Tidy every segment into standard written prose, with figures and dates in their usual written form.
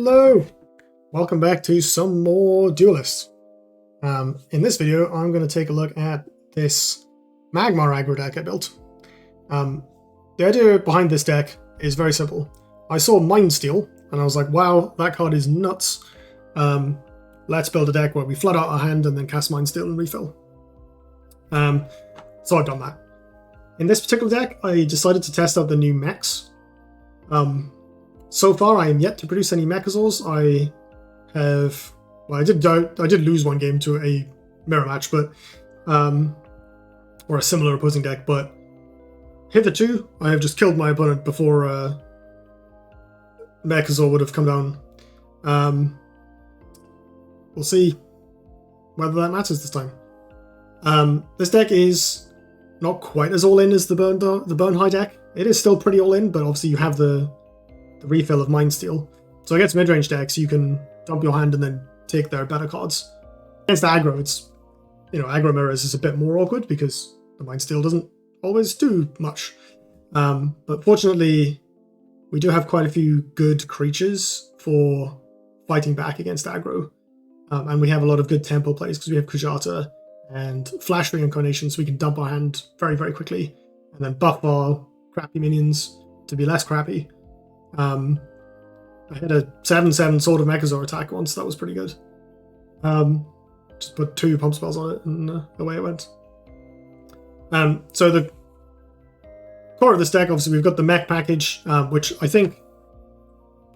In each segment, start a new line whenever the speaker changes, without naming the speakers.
Hello! Welcome back to some more Duelyst. In this video, I'm going to take a look at this Magmar aggro deck I built. The idea behind this deck is very simple. I saw Mind Steal, and I was like, wow, that card is nuts. Let's build a deck where we flood out our hand and then cast Mind Steal and refill. So I've done that. In this particular deck, I decided to test out the new Mechs. So far, I am yet to produce any Mechasaurs. I did lose one game to a mirror match, but or a similar opposing deck. But hitherto, I have just killed my opponent before Mechasaur would have come down. We'll see whether that matters this time. This deck is not quite as all-in as the Songhai deck. It is still pretty all-in, but obviously you have the refill of Mind Steal. So against mid-range decks, you can dump your hand and then take their better cards. Against aggro, it's, aggro mirrors is a bit more awkward because the Mind Steal doesn't always do much. But fortunately, we do have quite a few good creatures for fighting back against aggro. And we have a lot of good tempo plays because we have Kujata and Flash Reincarnation, so we can dump our hand very, very quickly and then buff our crappy minions to be less crappy. I had a 7/7 Sword of Mechasaur attack once. That was pretty good. Just put 2 pump spells on it and away it went. So the core of this deck, obviously we've got the mech package, which I think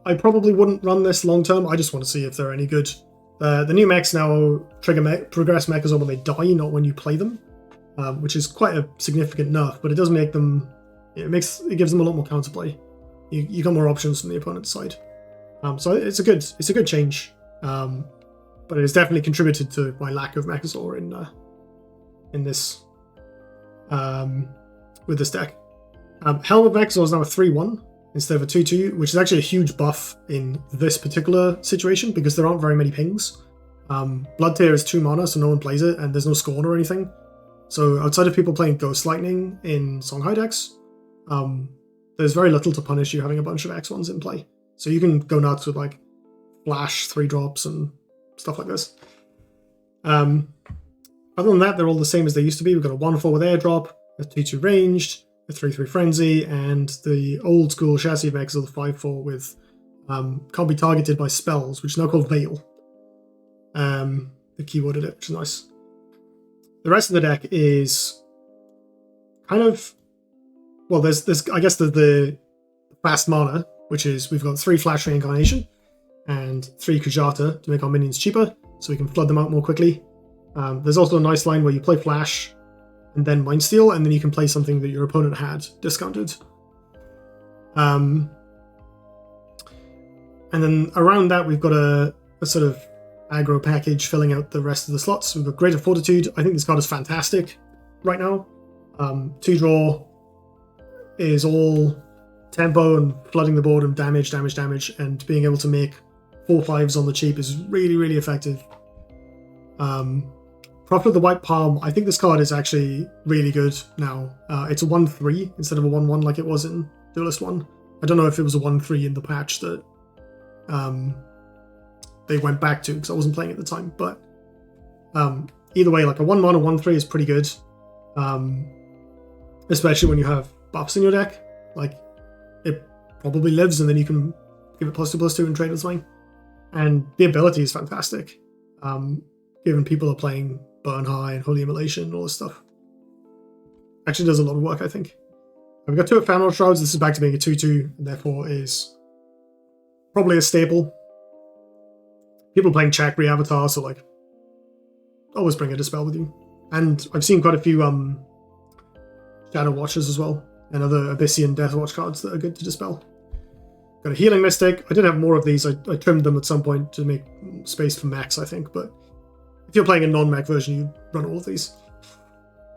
I probably wouldn't run this long term. I just want to see if they're any good. The new mechs now trigger progress Mechasaur when they die, not when you play them, which is quite a significant nerf, but it does make them, it gives them a lot more counterplay. You got more options from the opponent's side. So it's a good change. But it has definitely contributed to my lack of Mechasaur in this with this deck. Helm of Mechasaur is now a 3/1 instead of a 2/2, which is actually a huge buff in this particular situation because there aren't very many pings. Blood Tear is 2 mana, so no one plays it, and there's no Scorn or anything. So outside of people playing Ghost Lightning in Songhai decks, there's very little to punish you having a bunch of X1s in play. So you can go nuts with like Flash 3-drops and stuff like this. Other than that, they're all the same as they used to be. We've got a 1/4 with Airdrop, a 2/2 ranged, a 3/3 Frenzy, and the old school chassis of Mechs, the 5/4 with can't be targeted by spells, which is now called Veil. The keyworded it, which is nice. The rest of the deck is kind of, well, there's I guess the fast mana, which is we've got 3 Flash Reincarnation and 3 Kujata to make our minions cheaper, so we can flood them out more quickly. There's also a nice line where you play Flash and then Mind Steal, and then you can play something that your opponent had discounted. And then around that, we've got a sort of aggro package filling out the rest of the slots. We've got Greater Fortitude. I think this card is fantastic right now. 2-draw is all tempo and flooding the board and damage, and being able to make 4/5s on the cheap is really, really effective. Prophet of the White Palm, I think this card is actually really good now. It's a 1/3 instead of a 1/1 like it was in Duelyst 1. I don't know if it was a 1/3 in the patch that they went back to because I wasn't playing at the time, but either way, like a 1/1 or 1/3 is pretty good, especially when you have buffs in your deck. Like, it probably lives, and then you can give it +2/+2 and trade with swing. And the ability is fantastic, given people are playing Songhai and Holy Immolation and all this stuff. Actually does a lot of work, I think. We've got 2 Ephemeral Shrouds. This is back to being a 2/2, and therefore is probably a staple. People playing Chakri Avatar, so like, always bring a Dispel with you. And I've seen quite a few Shadow Watchers as well, and other Abyssian Deathwatch cards that are good to Dispel. Got a Healing Mystic. I did have more of these. I trimmed them at some point to make space for mechs, I think, but if you're playing a non-mech version, you run all of these.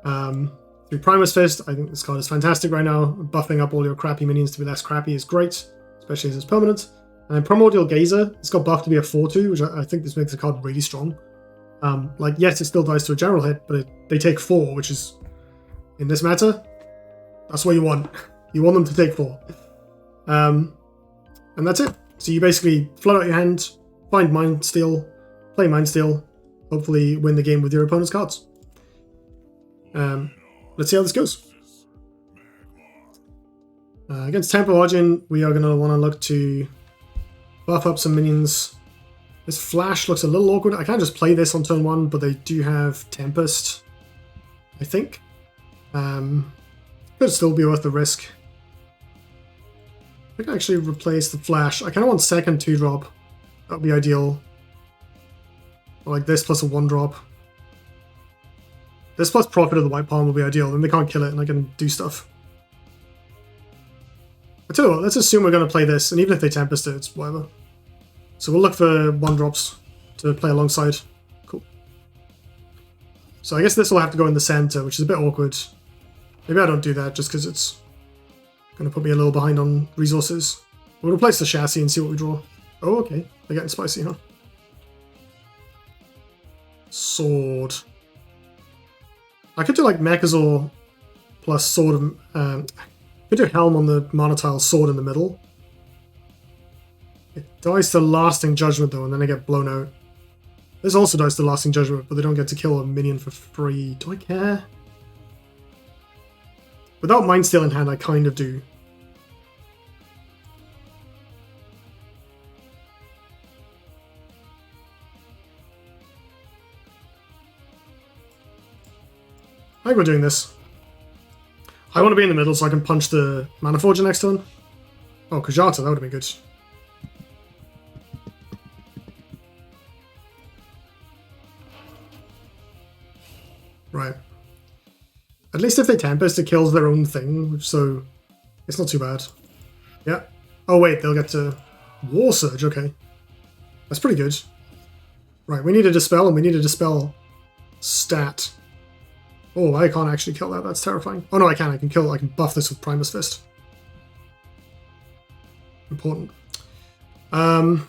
Through Primus Fist, I think this card is fantastic right now. Buffing up all your crappy minions to be less crappy is great, especially as it's permanent. And then Primordial Gazer, it's got buffed to be a 4/2, which I think this makes the card really strong. Like, yes, it still dies to a general hit, but they take 4, which is, in this meta, that's what you want. You want them to take 4. And that's it. So you basically float out your hand, find Mind Steal, play Mind Steal, hopefully win the game with your opponent's cards. Let's see how this goes. Against Tempo Guardian, we are going to want to look to buff up some minions. This Flash looks a little awkward. I can't just play this on turn 1, but they do have Tempest, I think. Could still be worth the risk. I can actually replace the Flash. I kind of want second 2-drop. That would be ideal. Or like this plus a 1-drop. This plus Prophet of the White Palm will be ideal. Then they can't kill it and I can do stuff. I tell you what, let's assume we're going to play this, and even if they Tempest it, it's whatever. So we'll look for 1-drops to play alongside. Cool. So I guess this will have to go in the center, which is a bit awkward. Maybe I don't do that just because it's going to put me a little behind on resources. We'll replace the chassis and see what we draw. Oh, okay. They're getting spicy, huh? Sword. I could do like Mechs plus Sword of... I could do Helm on the mana tile, Sword in the middle. It dies to Lasting Judgment though, and then I get blown out. This also dies to Lasting Judgment, but they don't get to kill a minion for free. Do I care? Without Mind Steal in hand, I kind of do. I think we're doing this. I want to be in the middle so I can punch the Mana Forger next turn. Oh, Kujata, that would have been good. Right. At least if they Tempest, it kills their own thing, so it's not too bad. Yeah. Oh wait, they'll get to War Surge, okay. That's pretty good. Right, we need a Dispel, and we need a Dispel stat. Oh, I can't actually kill that, that's terrifying. Oh no, I can buff this with Primus Fist. Important. And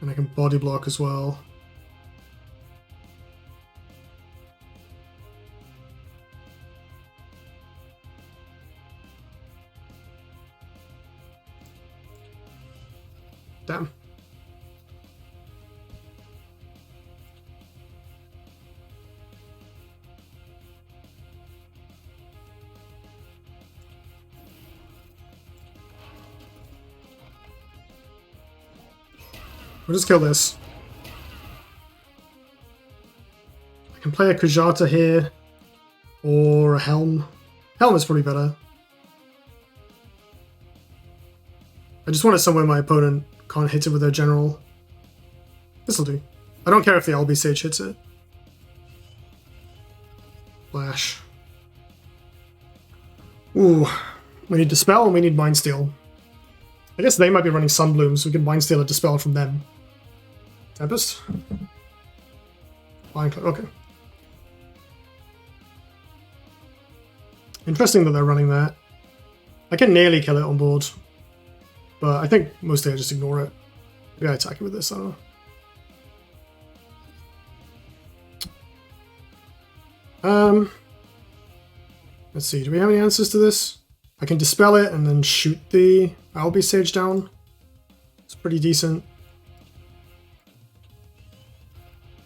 I can body block as well. Damn. We'll just kill this. I can play a Kujata here, or a Helm. Helm is probably better. I just want it somewhere my opponent can't hit it with their general. This'll do. I don't care if the LB Sage hits it. Flash. Ooh. We need Dispel and we need Mind Steal. I guess they might be running Sunbloom, so we can Mind Steal a Dispel from them. Tempest? Ironcliffe, okay. Interesting that they're running that. I can nearly kill it on board. But I think mostly I just ignore it. Maybe I attack it with this, I don't know. Let's see, do we have any answers to this? I can Dispel it and then shoot the LB Sage down. It's pretty decent.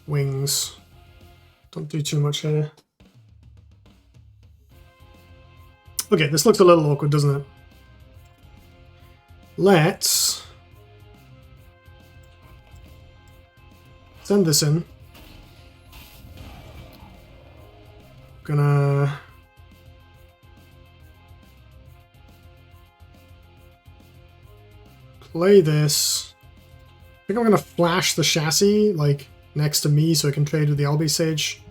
Wings. Don't do too much here. Okay, this looks a little awkward, doesn't it? Let's send this in. Gonna play this. I think I'm gonna flash the chassis like next to me so I can trade with the LB Sage.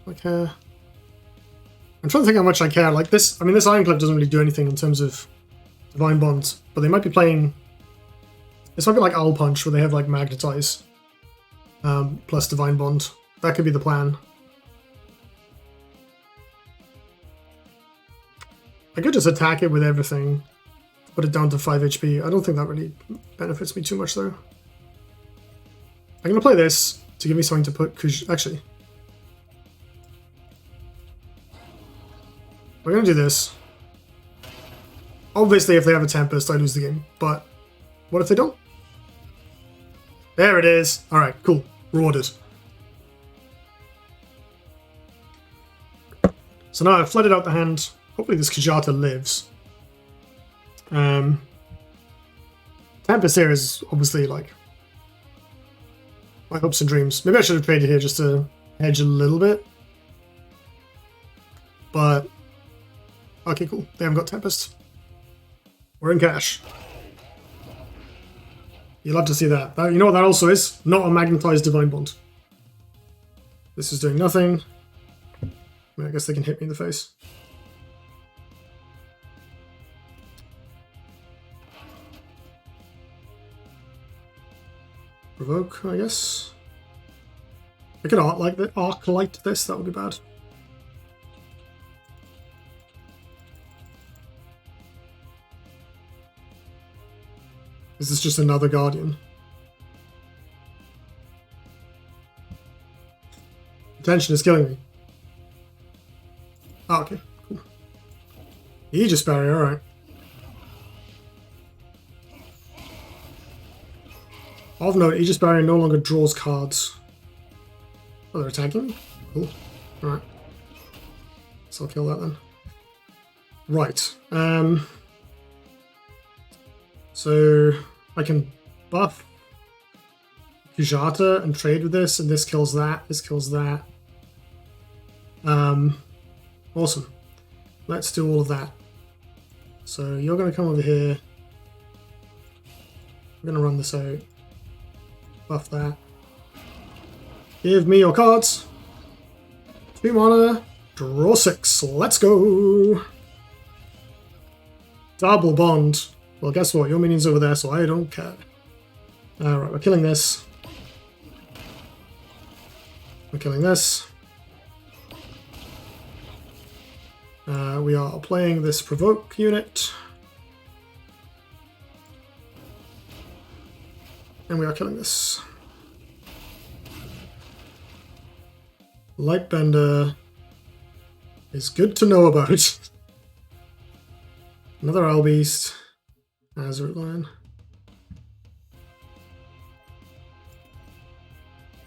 Okay. I'm trying to think how much I care. Like this, I mean, this Ironcliffe doesn't really do anything in terms of Divine Bond, but they might be playing. This might be like Owl Punch, where they have like Magnetize plus Divine Bond. That could be the plan. I could just attack it with everything, put it down to 5 HP. I don't think that really benefits me too much, though. I'm gonna play this to give me something to put. Actually. We're going to do this. Obviously, if they have a Tempest, I lose the game. But what if they don't? There it is. All right, cool. Rewarded. So now I've flooded out the hand. Hopefully this Kajata lives. Tempest here is obviously like my hopes and dreams. Maybe I should have traded here just to hedge a little bit. But okay, cool. They haven't got Tempest. We're in cash. You'll love to see that. You know what that also is? Not a magnetized Divine Bond. This is doing nothing. I mean, I guess they can hit me in the face. Provoke, I guess. I could arc light this, that would be bad. Is this just another Guardian? Tension is killing me. Oh, okay, cool. Aegis barrier, alright. Of note, Aegis barrier no longer draws cards. Oh, they're attacking me? Cool. Alright. So I'll kill that then. Right. So I can buff Kujata and trade with this, and this kills that, this kills that. Awesome. Let's do all of that. So you're going to come over here. I'm going to run this out. Buff that. Give me your cards. 2 mana. Draw 6. Let's go. Double bond. Well, guess what? Your minion's over there, so I don't care. Alright, we're killing this. We're killing this. We are playing this provoke unit. And we are killing this. Lightbender is good to know about. Another Owl Beast. Azure Lion.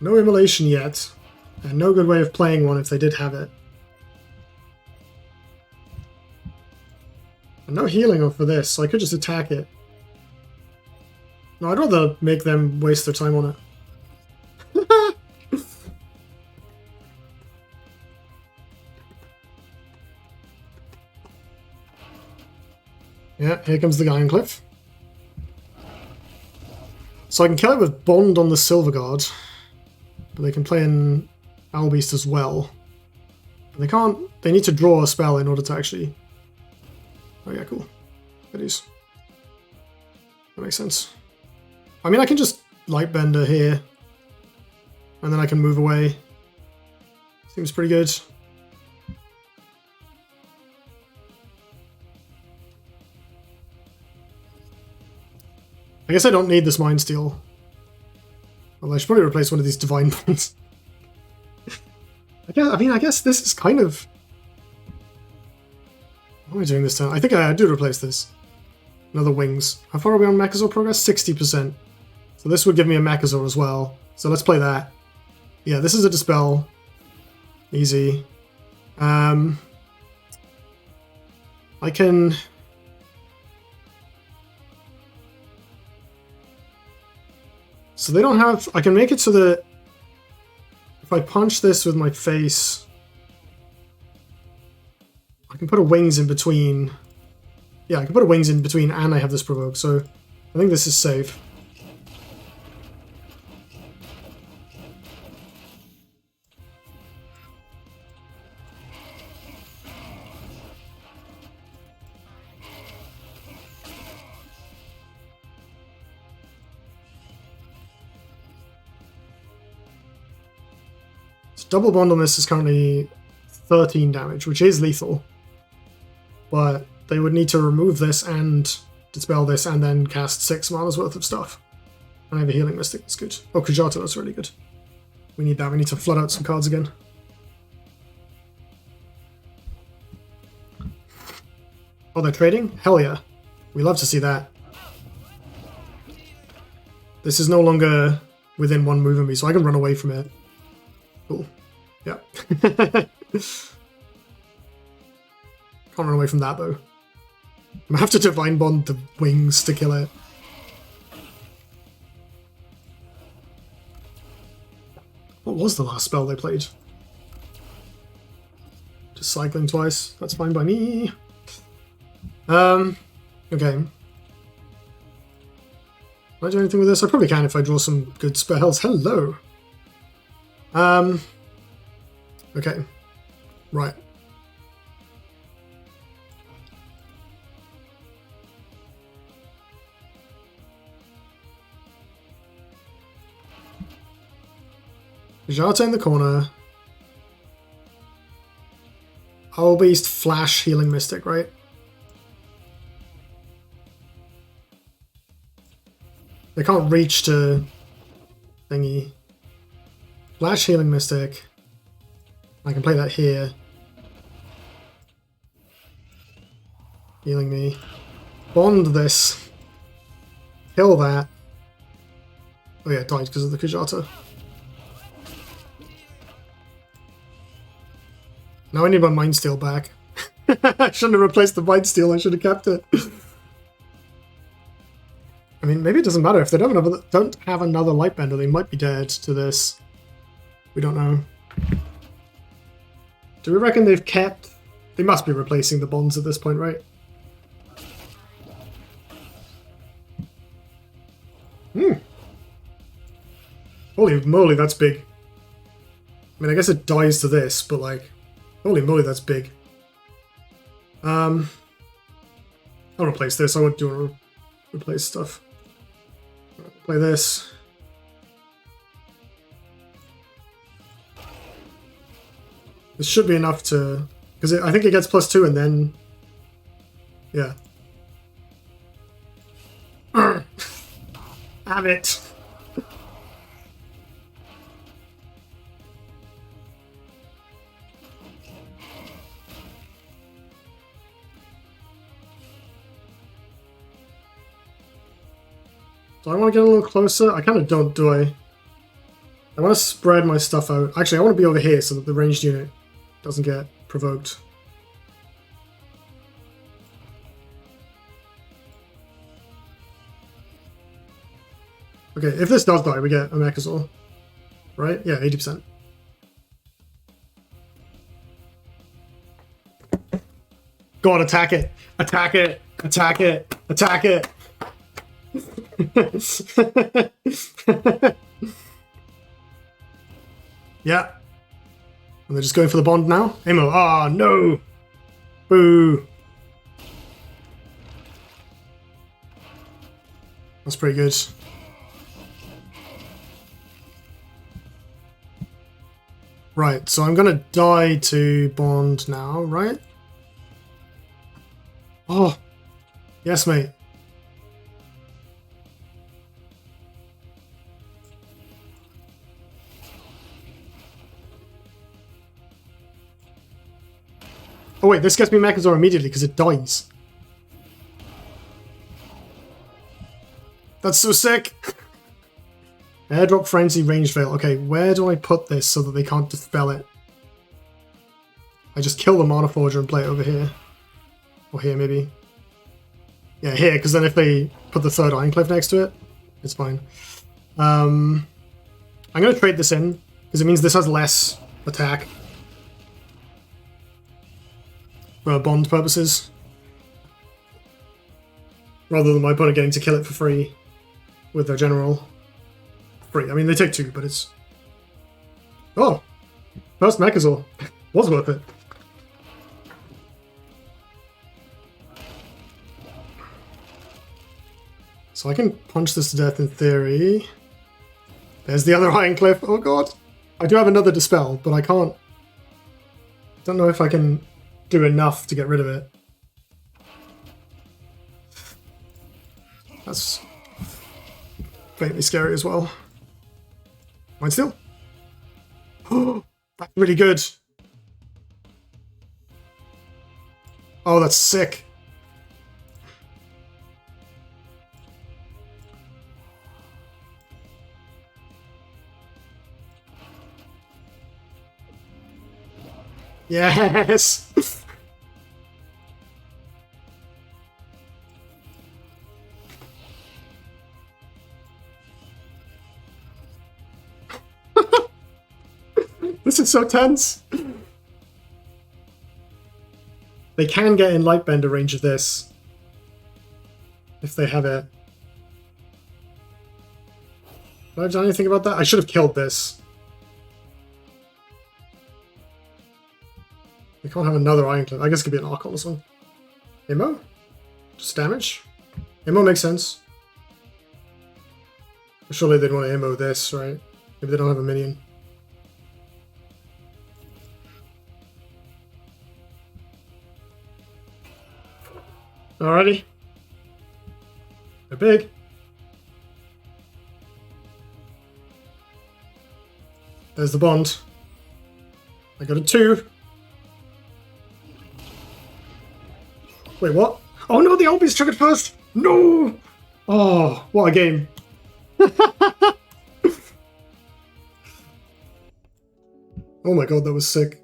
No immolation yet, and no good way of playing one if they did have it. And no healing for this, so I could just attack it. No, I'd rather make them waste their time on it. Yeah, here comes the Ironcliffe. So I can kill it with Bond on the Silver Guard, but they can play in Owl Beast as well. And they can't. They need to draw a spell in order to actually. Oh yeah, cool. That is. That makes sense. I mean, I can just Lightbender here, and then I can move away. Seems pretty good. I guess I don't need this Mind Steal. Although I should probably replace one of these Divine Bonds. I guess this is kind of... What am I doing this time? I think I do replace this. Another Wings. How far are we on Mechazor progress? 60%. So this would give me a Mechazor as well. So let's play that. Yeah, this is a Dispel. Easy. I can... So they don't have... I can make it so that if I punch this with my face, I can put a Wings in between. Yeah, I can put a Wings in between and I have this provoke, so I think this is safe. Double bond on this is currently 13 damage, which is lethal. But they would need to remove this and dispel this and then cast 6 mana's worth of stuff. And I have a healing mystic, that's good. Oh, Kujata, that's really good. We need that, we need to flood out some cards again. Oh, they're trading? Hell yeah. We love to see that. This is no longer within one move of me, so I can run away from it. Cool. Yeah. Can't run away from that, though. I'm gonna have to Divine Bond the wings to kill it. What was the last spell they played? Just cycling twice. That's fine by me. Okay. Can I do anything with this? I probably can if I draw some good spells. Hello! Okay. Right. Jata in the corner. Owl Beast, Flash, Healing Mystic, right? They can't reach to thingy. Flash, Healing Mystic. I can play that here. Healing me. Bond this. Kill that. Oh yeah, it died because of the Kujata. Now I need my Mind Steal back. I shouldn't have replaced the Mind Steal, I should have kept it. I mean, maybe it doesn't matter. If they don't have another Lightbender, they might be dead to this. We don't know. Do we reckon they've kept... They must be replacing the bonds at this point, right? Holy moly, that's big. I mean, I guess it dies to this, but like... Holy moly, that's big. I'll replace this. I won't do replace stuff. Play this. This should be enough to... Because I think it gets +2 and then... Yeah. Have it! Do I want to get a little closer? I kind of don't, do I? I want to spread my stuff out. Actually, I want to be over here so that the ranged unit doesn't get provoked. Okay, if this does die, we get a Mechazor. Right? Yeah, 80%. Go on, attack it! Attack it! Attack it! Attack it! Yeah. And they're just going for the bond now? Amo, ah, no! Boo! That's pretty good. Right, so I'm gonna die to bond now, right? Oh! Yes, mate. Oh wait, this gets me Mechazor immediately because it dies. That's so sick! Airdrop Frenzy Range Veil. Okay, where do I put this so that they can't dispel it? I just kill the Mana Forger and play it over here. Or here, maybe. Yeah, here, because then if they put the third Ironcliffe next to it, it's fine. I'm going to trade this in, because it means this has less attack. For bond purposes. Rather than my opponent getting to kill it for free with their general. Free. I mean, they take 2, but it's... Oh! First Mechazor. Was worth it. So I can punch this to death in theory. There's the other Ironcliffe. Oh god! I do have another Dispel, but I can't... I don't know if I can do enough to get rid of it. That's faintly scary as well. Mind Steal. Oh, that's really good. Oh, that's sick. Yes! This is so tense. They can get in Lightbender range of this. If they have it. Have I done anything about that? I should have killed this. We can't have another Ironcliffe. I guess it could be an Arc on this one. Immo? Just damage? Immo makes sense. Surely they'd want to Immo this, right? Maybe they don't have a minion. Alrighty. They're big. There's the bond. I got a 2. Wait, what? Oh no, the Albies triggered first! No! Oh, what a game. Oh my god, that was sick.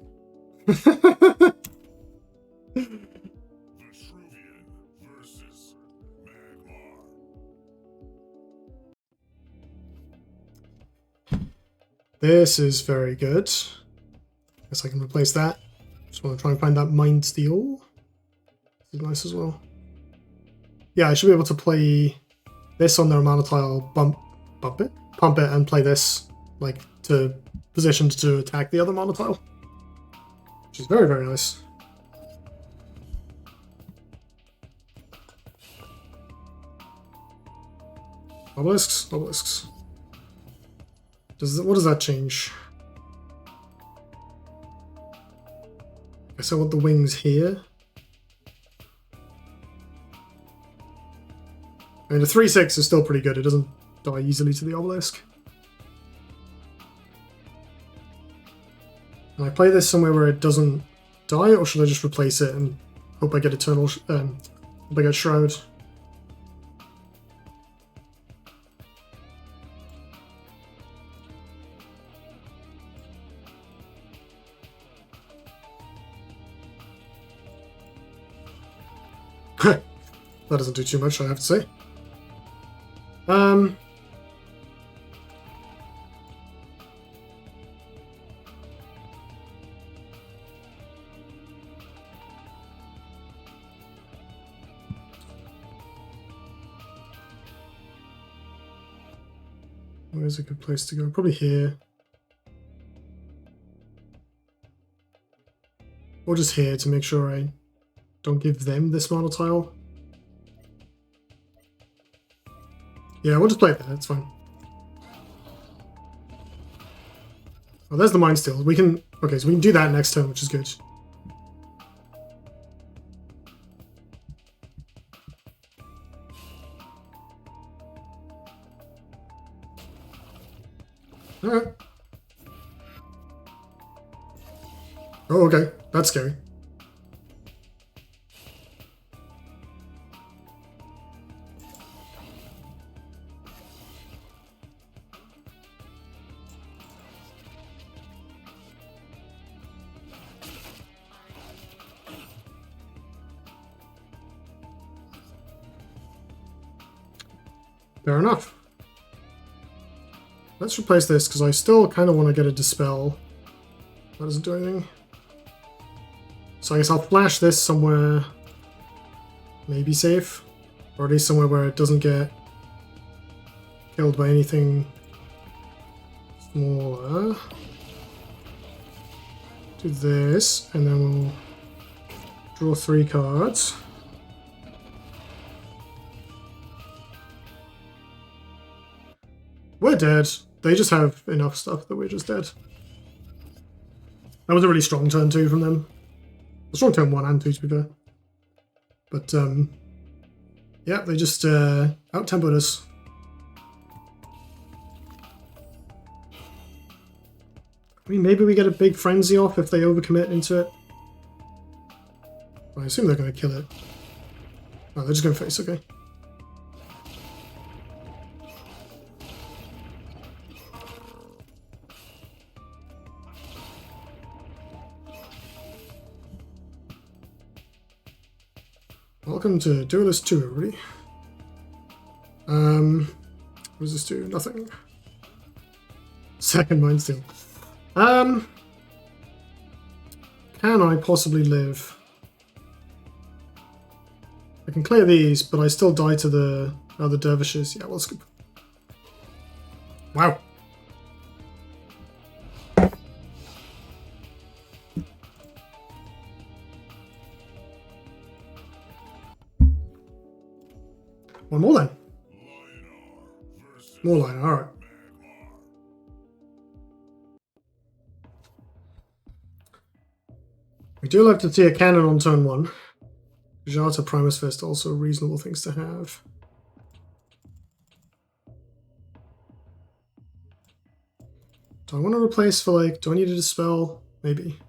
This is very good. Guess I can replace that. Just want to try and find that Mind Steel. This is nice as well. Yeah, I should be able to play this on their mana tile, pump it, and play this like to positioned to attack the other mana tile, which is very, very nice. Obelisks, obelisks. What does that change? I guess I want the wings here. I mean, the 3/6 is still pretty good. It doesn't die easily to the obelisk. Can I play this somewhere where it doesn't die, or should I just replace it and hope I get Eternal? Hope I get Shroud. That doesn't do too much, I have to say. Where's a good place to go? Probably here. Or just here to make sure I don't give them this mana tile. Yeah, we'll just play it there, that's fine. Oh, there's the Mind Steel. We can... Okay, so we can do that next turn, which is good. Alright. Oh, okay. That's scary. Fair enough. Let's replace this, because I still kind of want to get a Dispel. That doesn't do anything. So I guess I'll flash this somewhere maybe safe. Or at least somewhere where it doesn't get killed by anything smaller. Do this, and then we'll draw 3 cards. We're dead. They just have enough stuff that we're just dead. That was a really strong turn 2 from them. A strong turn 1 and 2 to be fair. But yeah, they just out-tempoed us. I mean, maybe we get a big frenzy off if they overcommit into it. I assume they're going to kill it. Oh, they're just going to face, okay. Welcome to Duelyst 2, everybody. What does this do? Nothing. Second Mind Steal. Can I possibly live? I can clear these, but I still die to the other dervishes. Yeah, we'll scoop. Wow. One more then. More Lyonar, alright. We do like to see a cannon on turn 1. Jata, Primus Fist, also reasonable things to have. Do I want to replace for like, do I need a Dispel? Maybe.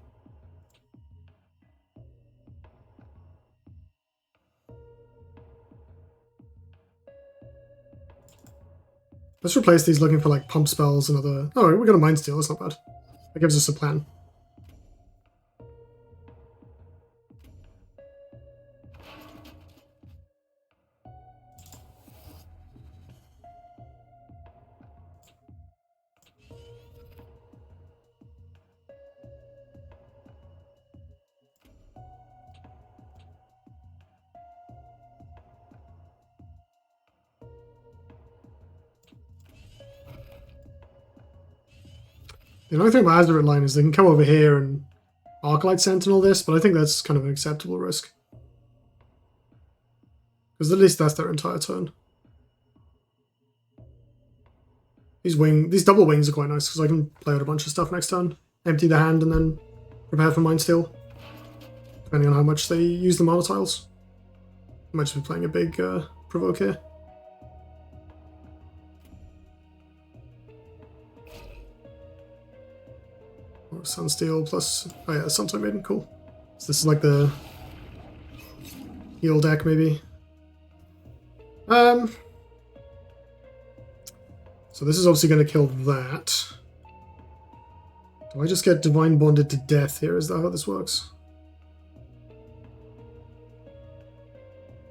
Let's replace these looking for like pump spells and other... Oh, we got a Mind Steal, that's not bad. That gives us a plan. The only thing about Azeroth line is they can come over here and Arclight Sentinel this, but I think that's kind of an acceptable risk. Because at least that's their entire turn. These double wings are quite nice because I can play out a bunch of stuff next turn. Empty the hand and then prepare for Mind Steal. Depending on how much they use the mana tiles. I might just be playing a big provoke here. Or Sunsteel plus... Oh yeah, Suntide Maiden, cool. So this is like the heal deck maybe. So this is obviously going to kill that. Do I just get Divine Bonded to death here? Is that how this works?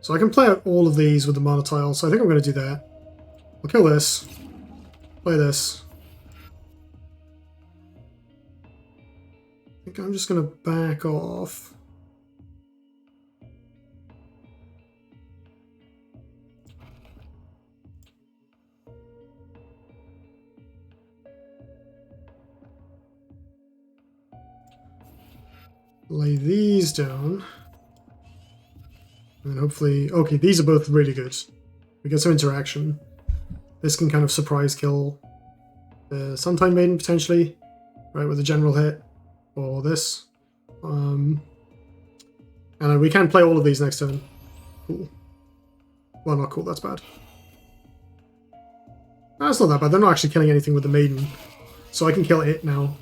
So I can play out all of these with the mana tile, so I think I'm going to do that. I'll kill this. Play this. I think I'm just going to back off. Lay these down. And hopefully... Okay, these are both really good. We get some interaction. This can kind of surprise kill the Suntide Maiden, potentially. Right, with a general hit. Or this. And we can play all of these next turn. Cool. Well, not cool, that's bad. That's not that bad. They're not actually killing anything with the Maiden. So I can kill it now.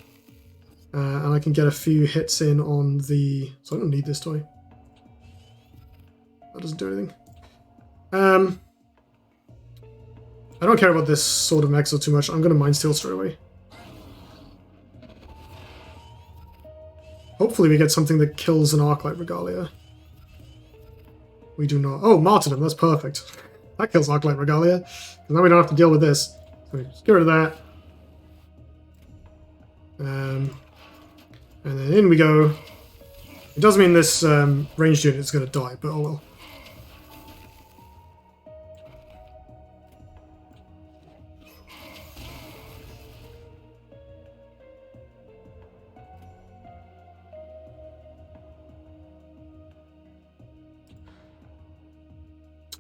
And I can get a few hits in on the... So I don't need this toy. That doesn't do anything. I don't care about this Sword of Mechs too much. I'm going to Mind Steal straight away. Hopefully we get something that kills an Arclight Regalia. We do not. Oh, Martyrdom, that's perfect. That kills Arclight Regalia. Because now we don't have to deal with this. So just get rid of that. And then in we go. It does mean this ranged unit is going to die, but oh well.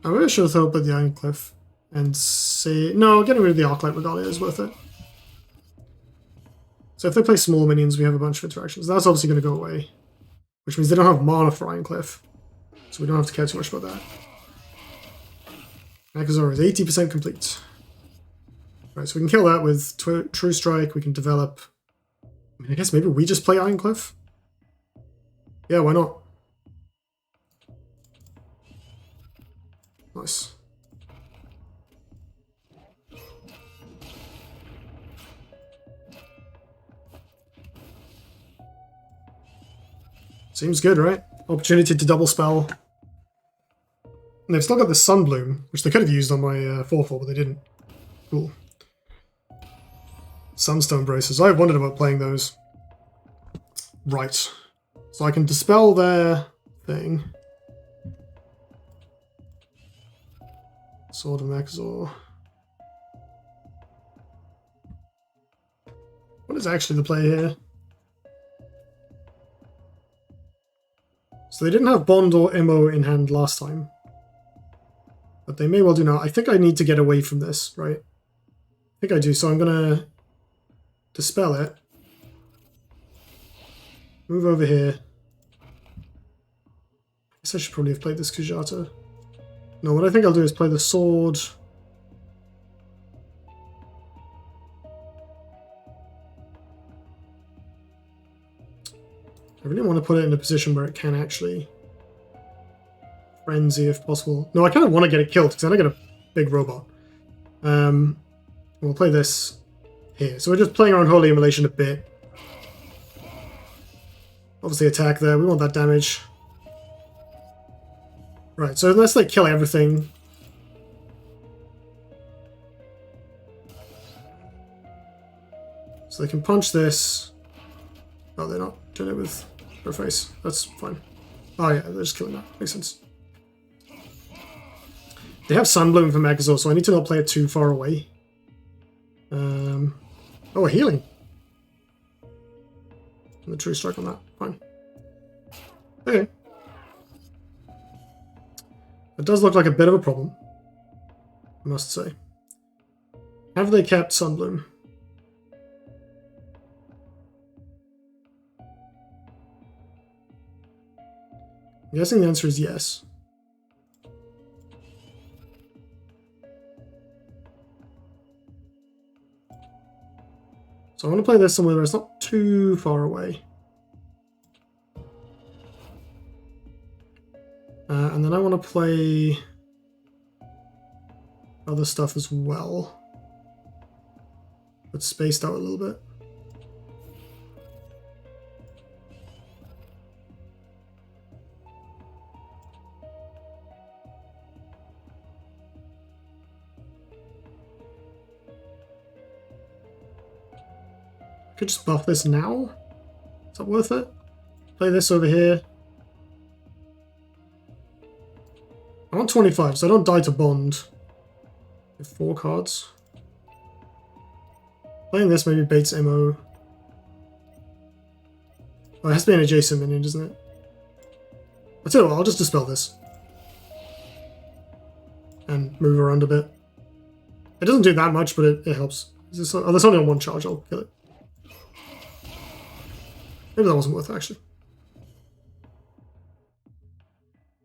I really should have thought about the Ironcliffe and say... No, getting rid of the Arclight Regalia is worth it. So if they play small minions, we have a bunch of interactions. That's obviously going to go away. Which means they don't have mana for Ironcliffe. So we don't have to care too much about that. Akazora is 80% complete. Right, so we can kill that with True Strike. We can develop... I mean, I guess maybe we just play Ironcliffe? Yeah, why not? Nice. Seems good, right? Opportunity to double spell. And they've still got the Sunbloom, which they could have used on my 4-4, but they didn't. Cool. Sunstone Braces. I wondered about playing those. Right. So I can dispel their thing. Sword of Mechs. What is actually the play here? So they didn't have Bond or Immo in hand last time. But they may well do now. I think I need to get away from this, right? I think I do, so I'm going to dispel it. Move over here. I guess I should probably have played this Kujata. No, what I think I'll do is play the sword. I really want to put it in a position where it can actually frenzy if possible. No, I kind of want to get it killed because then I get a big robot. We'll play this here. So we're just playing around Holy Immolation a bit. Obviously attack there. We want that damage. Right, so unless they kill everything. So they can punch this. Oh, they're not doing it with their face. That's fine. Oh yeah, they're just killing that. Makes sense. They have Sunbloom for Megazord, so I need to not play it too far away. Oh, a healing. And the True Strike on that. Fine. Okay. It does look like a bit of a problem, I must say. Have they kept Sunbloom? I'm guessing the answer is yes. So I want to play this somewhere where it's not too far away. And then I want to play other stuff as well, but spaced out a little bit. I could just buff this now. Is that worth it? Play this over here. I want 25, so I don't die to Bond. With 4 cards. Playing this maybe baits Immo. Oh, it has to be an adjacent minion, doesn't it? I'll tell you what, I'll just dispel this. And move around a bit. It doesn't do that much, but it helps. Oh, there's only on 1 charge, I'll kill it. Maybe that wasn't worth it, actually.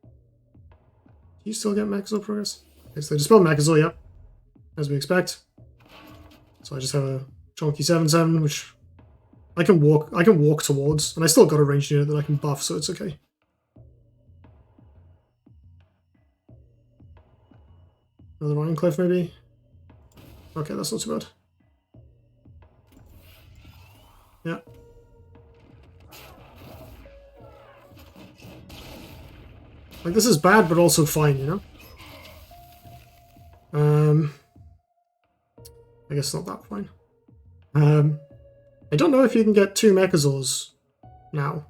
Do you still get Mechazor progress? Okay, so they dispel Mechazor, yep. As we expect. So I just have a chunky 7/7, which I can walk towards, and I still got a ranged unit that I can buff, so it's okay. Another Ironcliffe, maybe? Okay, that's not too bad. Yeah. Like, this is bad, but also fine, you know? I guess not that fine. I don't know if you can get 2 Mechazors now.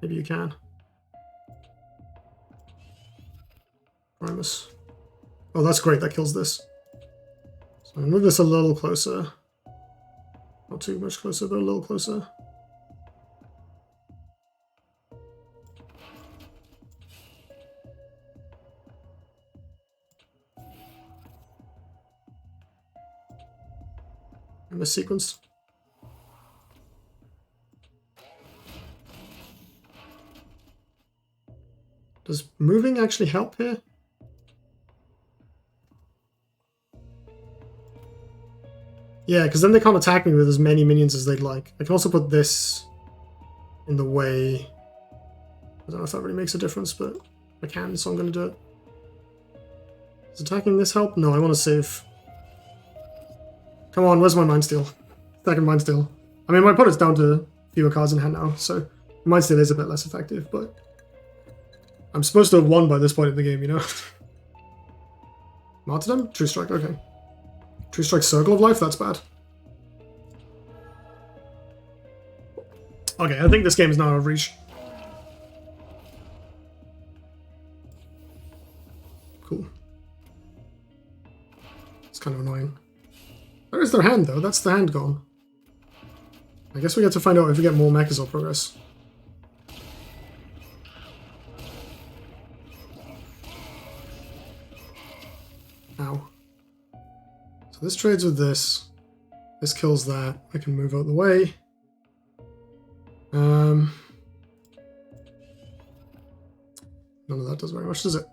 Maybe you can. Primus. Oh, that's great, that kills this. So I'm gonna move this a little closer. Not too much closer, but a little closer. And this sequence. Does moving actually help here? Yeah, because then they can't attack me with as many minions as they'd like. I can also put this in the way. I don't know if that really makes a difference, but I can, so I'm going to do it. Does attacking this help? No, I want to save. Come on, where's my Mind Steal? Second Mind Steal. I mean, my opponent's down to fewer cards in hand now, so Mind Steal is a bit less effective, but I'm supposed to have won by this point in the game, you know? Martyrdom? True Strike, okay. True Strike Circle of Life? That's bad. Okay, I think this game is now out of reach. Cool. It's kind of annoying. Where is their hand, though? That's the hand gone. I guess we get to find out if we get more Mechs or progress. Ow. So this trades with this. This kills that. I can move out the way. None of that does very much, does it?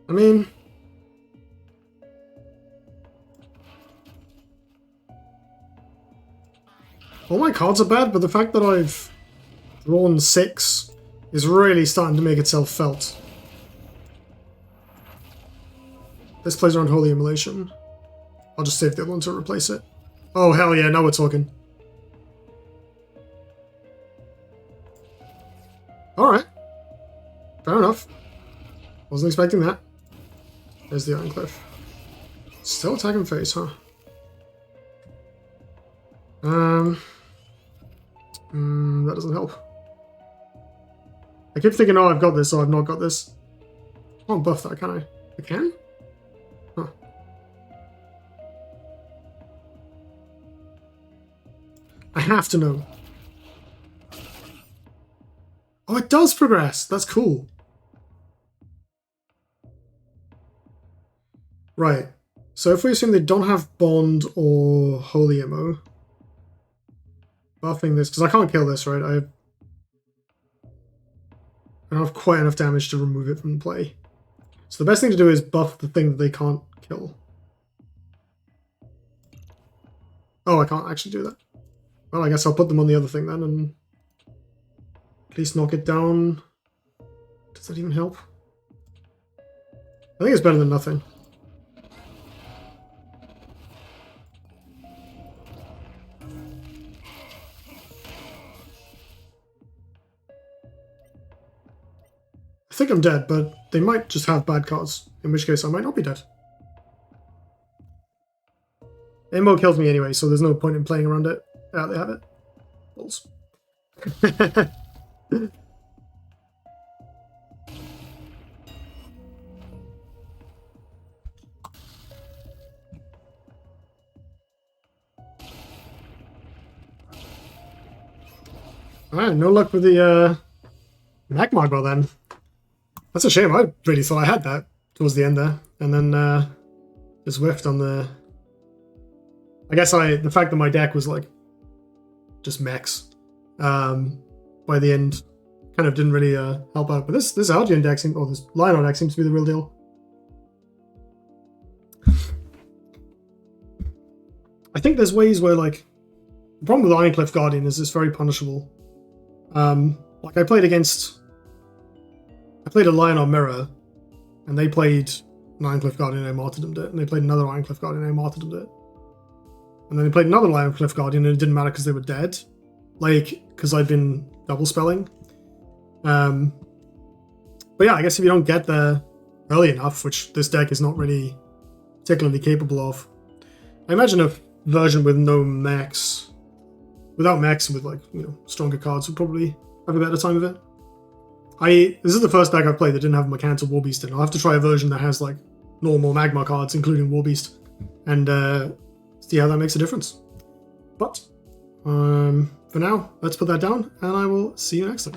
I mean, all my cards are bad, but the fact that I've drawn 6 is really starting to make itself felt. This plays around Holy Immolation. I'll just save the other one to replace it. Oh, hell yeah, now we're talking. Alright. Fair enough. Wasn't expecting that. There's the Ironcliffe. Still attacking face, huh? That doesn't help. I keep thinking, oh, I've got this, or I've not got this. I can't buff that, can I? I can? Huh. I have to know. Oh, it does progress. That's cool. Right. So if we assume they don't have Bond or Holy Immo, buffing this, because I can't kill this, right? I don't have quite enough damage to remove it from play. So the best thing to do is buff the thing that they can't kill. Oh, I can't actually do that. Well, I guess I'll put them on the other thing then and at least knock it down. Does that even help? I think it's better than nothing. I think I'm dead, but they might just have bad cards, in which case I might not be dead. Immo kills me anyway, so there's no point in playing around it. Yeah, they have it. Balls. Alright, no luck with the Magmar ball then. That's a shame. I really thought I had that towards the end there, and then just whiffed on the. I guess the fact that my deck was like just Mechs by the end kind of didn't really help out. But this Algian deck seems, or this Lyonar deck seems to be the real deal. I think there's ways where like the problem with Ironcliffe Guardian is it's very punishable. Like I played a Lyonar Mirror, and they played an Ironcliffe Guardian and I martyrdomed it, and they played another Ironcliffe Guardian and I martyrdomed it. And then they played another Ironcliffe Guardian and it didn't matter because they were dead. Like, because I'd been double spelling. But yeah, I guess if you don't get there early enough, which this deck is not really particularly capable of, I imagine a version with no Mechs, without Mechs with like, you know, stronger cards would probably have a better time of it. This is the first deck I've played that didn't have Mechanical Warbeast in. I'll have to try a version that has like normal Magmar cards, including Warbeast, and see how that makes a difference. But for now, let's put that down, and I will see you next time.